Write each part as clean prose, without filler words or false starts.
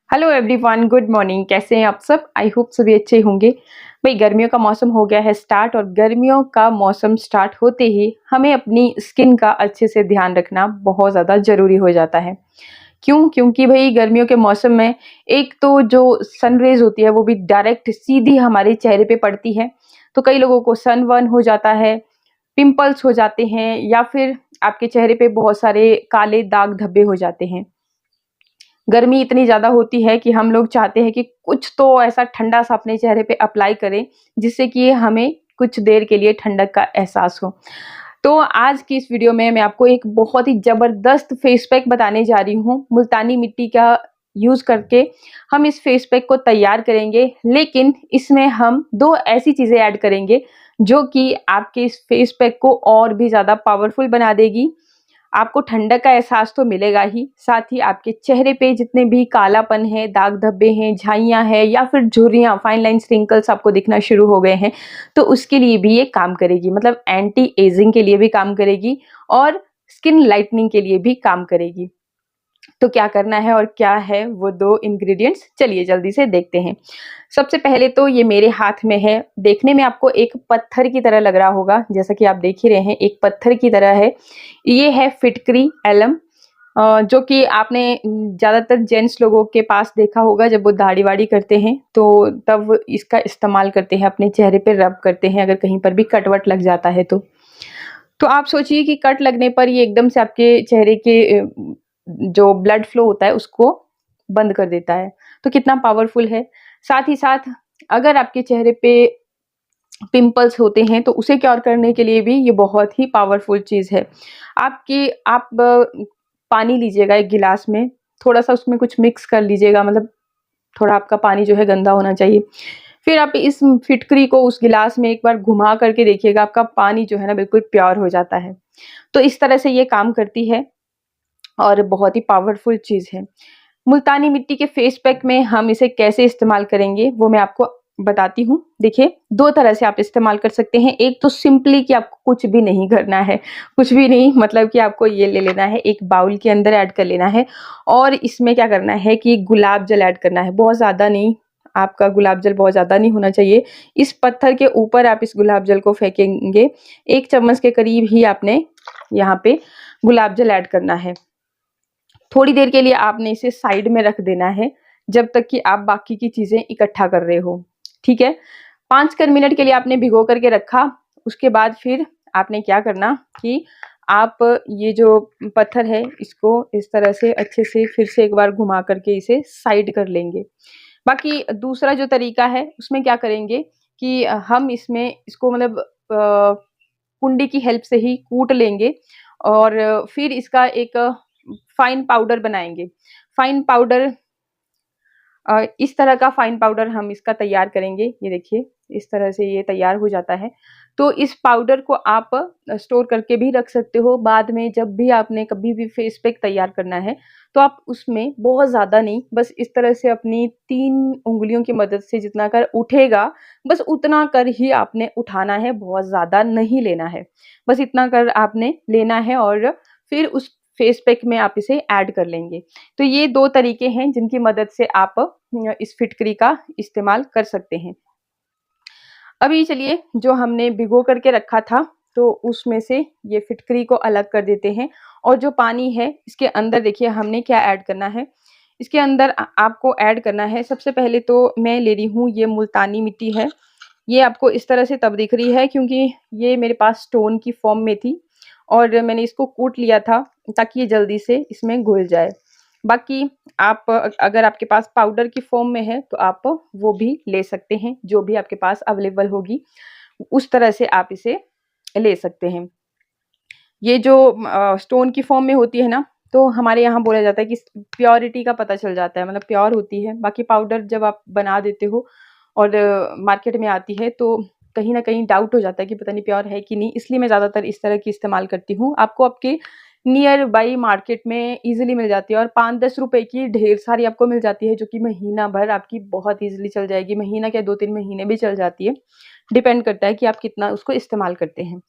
Hello everyone, good morning. कैसे हैं आप सब? आई होप सभी अच्छे होंगे। भाई, गर्मियों का मौसम हो गया है स्टार्ट और गर्मियों का मौसम स्टार्ट होते ही हमें अपनी स्किन का अच्छे से ध्यान रखना बहुत ज़्यादा ज़रूरी हो जाता है। क्यों? क्योंकि भाई गर्मियों के मौसम में एक तो जो सन रेज़ होती है वो भी डायरेक्ट सीधी हमारे चेहरे पे पड़ती है। तो कई लोगों को सनबर्न हो जाता है, पिंपल्स हो जाते हैं या फिर आपके चेहरे पे बहुत सारे काले दाग धब्बे हो जाते हैं। गर्मी इतनी ज़्यादा होती है कि हम लोग चाहते हैं कि कुछ तो ऐसा ठंडा सा अपने चेहरे पे अप्लाई करें, जिससे कि हमें कुछ देर के लिए ठंडक का एहसास हो। तो आज की इस वीडियो में मैं आपको एक बहुत ही ज़बरदस्त फेस पैक बताने जा रही हूँ। मुल्तानी मिट्टी का यूज़ करके हम इस फेस पैक को तैयार करेंगे, लेकिन इसमें हम 2 ऐसी चीज़ें ऐड करेंगे, जो कि आपके इस फेस पैक को और भी ज़्यादा पावरफुल बना देगी। आपको ठंडक का एहसास तो मिलेगा ही, साथ ही आपके चेहरे पे जितने भी कालापन है, दाग धब्बे हैं, झाइयाँ हैं या फिर झुर्रियाँ, फाइन लाइन्स, रिंकल्स आपको दिखना शुरू हो गए हैं, तो उसके लिए भी ये काम करेगी। मतलब एंटी एजिंग के लिए भी काम करेगी और स्किन लाइटनिंग के लिए भी काम करेगी। तो क्या करना है और क्या है वो 2 इंग्रीडिएंट्स, चलिए जल्दी से देखते हैं। सबसे पहले तो ये मेरे हाथ में है, देखने में आपको एक पत्थर की तरह लग रहा होगा, जैसा कि आप देख ही रहे हैं एक पत्थर की तरह है। ये है फिटकरी एलम, जो कि आपने ज़्यादातर जेंट्स लोगों के पास देखा होगा जब वो दाढ़ी-वाढ़ी करते हैं, तो तब इसका इस्तेमाल करते हैं, अपने चेहरे पे रब करते हैं अगर कहीं पर भी कट-वट लग जाता है तो। तो आप सोचिए कि कट लगने पर ये एकदम से आपके चेहरे के जो ब्लड फ्लो होता है उसको बंद कर देता है। तो कितना पावरफुल है। साथ ही साथ अगर आपके चेहरे पे पिंपल्स होते हैं तो उसे क्योर करने के लिए भी ये बहुत ही पावरफुल चीज़ है। आप पानी लीजिएगा एक गिलास में, थोड़ा-सा उसमें कुछ मिक्स कर लीजिएगा, मतलब थोड़ा आपका पानी जो है गंदा होना चाहिए। फिर आप इस फिटकरी को उस गिलास में एक बार घुमा करके देखिएगा, आपका पानी जो है ना बिल्कुल प्योर हो जाता है। तो इस तरह से ये काम करती है और बहुत ही पावरफुल चीज़ है। मुल्तानी मिट्टी के फेस पैक में हम इसे कैसे इस्तेमाल करेंगे वो मैं आपको बताती हूँ। देखिए, 2 तरह से आप इस्तेमाल कर सकते हैं। एक तो सिंपली कि आपको कुछ भी नहीं करना है, कुछ भी नहीं, मतलब कि आपको ये ले लेना है, एक बाउल के अंदर ऐड कर लेना है और इसमें क्या करना है कि गुलाब जल ऐड करना है, बहुत ज़्यादा नहीं, आपका गुलाब जल बहुत ज़्यादा नहीं होना चाहिए। इस पत्थर के ऊपर आप इस गुलाब जल को फेंकेंगे, 1 चम्मच के करीब ही आपने यहाँ पे गुलाब जल ऐड करना है। थोड़ी देर के लिए आपने इसे साइड में रख देना है, जब तक कि आप बाकी की चीज़ें इकट्ठा कर रहे हो, ठीक है? 5 कर मिनट के लिए आपने भिगो करके रखा, उसके बाद फिर आपने क्या करना कि आप ये जो पत्थर है, इसको इस तरह से अच्छे से फिर से एक बार घुमा करके इसे साइड कर लेंगे। बाकी दूसरा जो तरीका है, उसमें क्या करेंगे कि हम इसमें इसको मतलब कुंडी की हेल्प से ही कूट लेंगे और फिर इसका एक फाइन पाउडर बनाएँगे। फाइन पाउडर इस तरह का फाइन पाउडर हम इसका तैयार करेंगे। ये देखिए, इस तरह से ये तैयार हो जाता है। तो इस पाउडर को आप स्टोर करके भी रख सकते हो। बाद में जब भी आपने कभी भी फेस पैक तैयार करना है, तो आप उसमें बहुत ज़्यादा नहीं, बस इस तरह से अपनी 3 उँगलियों की मदद से जितना कर उठेगा, बस उतना कर ही आपने उठाना है, बहुत ज़्यादा नहीं लेना है। बस इतना कर आपने लेना है और फिर उस फेस पैक में आप इसे ऐड कर लेंगे। तो ये 2 तरीके हैं जिनकी मदद से आप इस फिटकरी का इस्तेमाल कर सकते हैं। अभी चलिए, जो हमने भिगो करके रखा था, तो उसमें से ये फिटकरी को अलग कर देते हैं और जो पानी है इसके अंदर देखिए हमने क्या ऐड करना है। इसके अंदर आपको ऐड करना है, सबसे पहले तो मैं ले रही हूँ ये मुल्तानी मिट्टी है। ये आपको इस तरह से तब दिख रही है क्योंकि ये मेरे पास स्टोन की फॉर्म में थी और मैंने इसको कूट लिया था ताकि ये जल्दी से इसमें घुल जाए। बाकी आप अगर आपके पास पाउडर की फॉर्म में है तो आप वो भी ले सकते हैं, जो भी आपके पास अवेलेबल होगी, उस तरह से आप इसे ले सकते हैं। ये जो स्टोन की फॉर्म में होती है ना, तो हमारे यहाँ बोला जाता है कि प्योरिटी का पता चल जाता है, मतलब प्योर होती है। बाकी पाउडर जब आप बना देते हो और मार्केट में आती है तो कहीं न कहीं डाउट हो जाता है कि पता नहीं प्योर है कि नहीं, इसलिए मैं ज़्यादातर इस तरह की इस्तेमाल करती हूँ। आपको आपके नियर बाय मार्केट में ईज़िली मिल जाती है और 5-10 रुपए की ढेर सारी आपको मिल जाती है, जो कि महीना भर आपकी बहुत ईज़िली चल जाएगी। महीना क्या, 2-3 महीने भी चल जाती है। डिपेंड करता है कि आप कितना उसको इस्तेमाल करते हैं।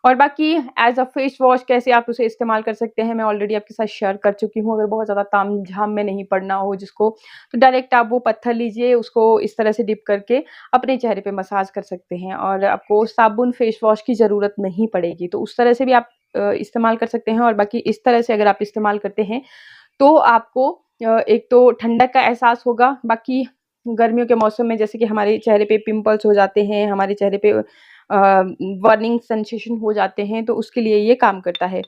और बाकी एज़ अ फेस वॉश कैसे आप उसे इस्तेमाल कर सकते हैं, मैं ऑलरेडी आपके साथ शेयर कर चुकी हूँ। अगर बहुत ज़्यादा तामझाम में नहीं पड़ना हो जिसको, तो डायरेक्ट आप वो पत्थर लीजिए, उसको इस तरह से डिप करके अपने चेहरे पे मसाज कर सकते हैं और आपको साबुन फेस वॉश की ज़रूरत नहीं पड़ेगी। तो उस तरह से भी आप इस्तेमाल कर सकते हैं और बाकी इस तरह से अगर आप इस्तेमाल करते हैं, तो आपको एक तो ठंडक का एहसास होगा, बाकी गर्मियों के मौसम में जैसे कि हमारे चेहरे पे पिंपल्स हो जाते हैं, हमारे चेहरे पे बर्निंग सेंसेशन हो जाते हैं, तो उसके लिए ये काम करता है।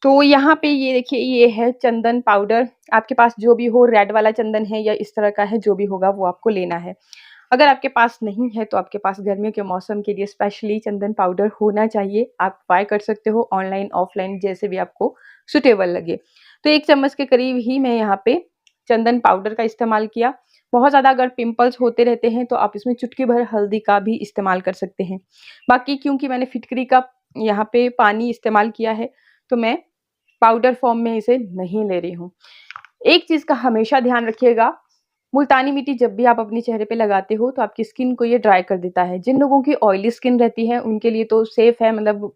तो यहाँ पे ये देखिए, ये है चंदन पाउडर, आपके पास जो भी हो, रेड वाला चंदन है या इस तरह का है, जो भी होगा वो आपको लेना है। अगर आपके पास नहीं है, तो आपके पास गर्मियों के मौसम के लिए स्पेशली चंदन पाउडर होना चाहिए। आप बाय कर सकते हो ऑनलाइन, ऑफलाइन, जैसे भी आपको सूटेबल लगे। तो 1 चम्मच के करीब ही मैं यहाँ पे चंदन पाउडर का इस्तेमाल किया। बहुत ज़्यादा अगर पिंपल्स होते रहते हैं, तो आप इसमें चुटकी भर हल्दी का भी इस्तेमाल कर सकते हैं। बाकी क्योंकि मैंने फिटकरी का यहाँ पे पानी इस्तेमाल किया है, तो मैं पाउडर फॉर्म में इसे नहीं ले रही हूँ। एक चीज़ का हमेशा ध्यान रखिएगा, मुल्तानी मिट्टी जब भी आप अपने चेहरे पे लगाते हो, तो आपकी स्किन को ये ड्राई कर देता है। जिन लोगों की ऑयली स्किन रहती है, उनके लिए तो सेफ है, मतलब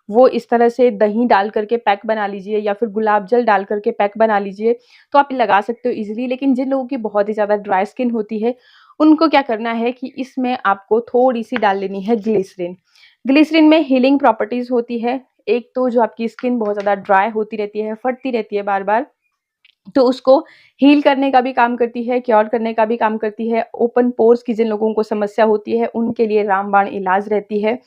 वो इस तरह से दही डाल करके पैक बना लीजिए या फिर गुलाब जल डाल करके पैक बना लीजिए, तो आप लगा सकते हो ईज़िली। लेकिन जिन लोगों की बहुत ही ज़्यादा ड्राई स्किन होती है, उनको क्या करना है कि इसमें आपको थोड़ी-सी डाल लेनी है ग्लिसरीन। ग्लिसरीन में हीलिंग प्रॉपर्टीज़ होती है। एक तो जो आपकी स्किन बहुत ज़्यादा ड्राई होती रहती है, फटती रहती है बार-बार, तो उसको हील करने का भी काम करती है, क्योर करने का भी काम करती है। ओपन पोर्स की जिन लोगों को समस्या होती है, उनके लिए रामबाण इलाज रहती है।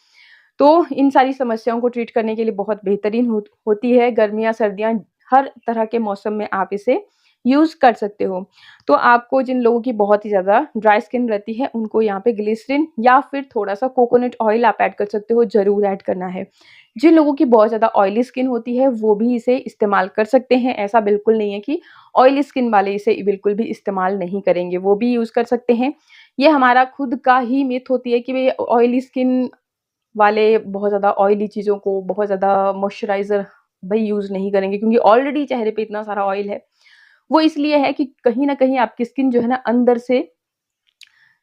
तो इन सारी समस्याओं को ट्रीट करने के लिए बहुत बेहतरीन होती है। गर्मियाँ, सर्दियाँ, हर तरह के मौसम में आप इसे यूज़ कर सकते हो। तो आपको जिन लोगों की बहुत ही ज़्यादा ड्राई स्किन रहती है, उनको यहाँ पे ग्लिसरीन या फिर थोड़ा-सा कोकोनट ऑयल आप ऐड कर सकते हो, ज़रूर ऐड करना है। जिन लोगों की बहुत ज़्यादा ऑयली स्किन होती है, वो भी इसे इस्तेमाल कर सकते हैं। ऐसा बिल्कुल नहीं है कि ऑयली स्किन वाले इसे बिल्कुल भी इस्तेमाल नहीं करेंगे, वो भी यूज़ कर सकते हैं। ये हमारा खुद का ही मिथ होती है कि भई ऑयली स्किन वाले बहुत ज़्यादा ऑयली चीज़ों को, बहुत ज़्यादा मॉइस्चराइज़र भई यूज़ नहीं करेंगे, क्योंकि ऑलरेडी चेहरे पे इतना सारा ऑयल है। वो इसलिए है कि कहीं न कहीं आपकी स्किन जो है ना, अंदर से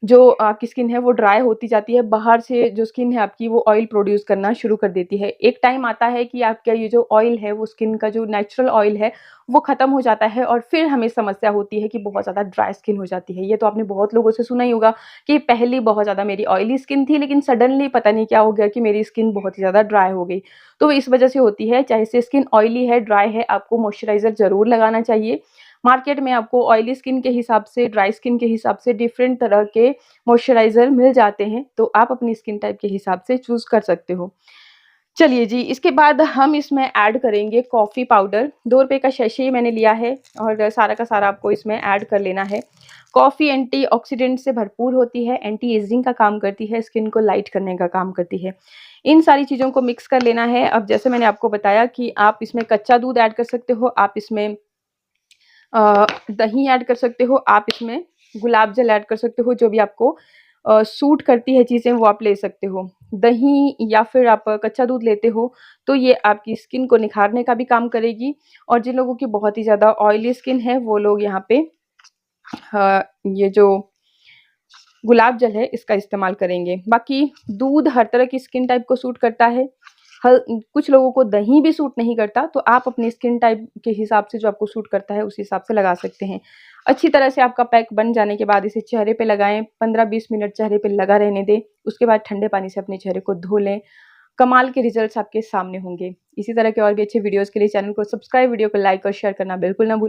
जो आपकी स्किन है वो ड्राई होती जाती है, बाहर से जो स्किन है आपकी वो ऑयल प्रोड्यूस करना शुरू कर देती है। एक टाइम आता है कि आपका ये जो ऑयल है, वो स्किन का जो नेचुरल ऑयल है, वो ख़त्म हो जाता है और फिर हमें समस्या होती है कि बहुत ज़्यादा ड्राई स्किन हो जाती है। ये तो आपने बहुत लोगों से सुना ही होगा कि पहले बहुत ज़्यादा मेरी ऑयली स्किन थी, लेकिन सडनली पता नहीं क्या हो गया कि मेरी स्किन बहुत ही ज़्यादा ड्राई हो गई। तो इस वजह से होती है, चाहे से स्किन ऑयली है, ड्राई है, आपको मॉइस्चराइज़र ज़रूर लगाना चाहिए। मार्केट में आपको ऑयली स्किन के हिसाब से, ड्राई स्किन के हिसाब से डिफरेंट तरह के मॉइस्चराइज़र मिल जाते हैं, तो आप अपनी स्किन टाइप के हिसाब से चूज़ कर सकते हो। चलिए जी, इसके बाद हम इसमें ऐड करेंगे कॉफ़ी पाउडर। ₹2 का सैशे मैंने लिया है और सारा का सारा आपको इसमें ऐड कर लेना है। कॉफ़ी एंटीऑक्सीडेंट से भरपूर होती है, एंटी एजिंग का काम करती है, स्किन को लाइट करने का काम करती है। इन सारी चीज़ों को मिक्स कर लेना है। अब जैसे मैंने आपको बताया कि आप इसमें कच्चा दूध ऐड कर सकते हो, आप इसमें दही ऐड कर सकते हो, आप इसमें गुलाब जल ऐड कर सकते हो, जो भी आपको सूट करती है चीज़ें वो आप ले सकते हो। दही या फिर आप कच्चा दूध लेते हो, तो ये आपकी स्किन को निखारने का भी काम करेगी और जिन लोगों की बहुत ही ज़्यादा ऑयली स्किन है, वो लोग यहाँ पे ये जो गुलाब जल है इसका इस्तेमाल करेंगे। बाकी दूध हर तरह की स्किन टाइप को सूट करता है। हल कुछ लोगों को दही भी सूट नहीं करता, तो आप अपनी स्किन टाइप के हिसाब से जो आपको सूट करता है, उस हिसाब से लगा सकते हैं। अच्छी तरह से आपका पैक बन जाने के बाद इसे चेहरे पे लगाएँ, 15-20 मिनट चेहरे पे लगा रहने दें। उसके बाद ठंडे पानी से अपने चेहरे को धो लें। कमाल के रिज़ल्ट्स आपके सामने होंगे। इसी तरह के और भी अच्छे वीडियोज़ के लिए चैनल को सब्सक्राइब, वीडियो को लाइक और शेयर करना बिल्कुल ना भूलें।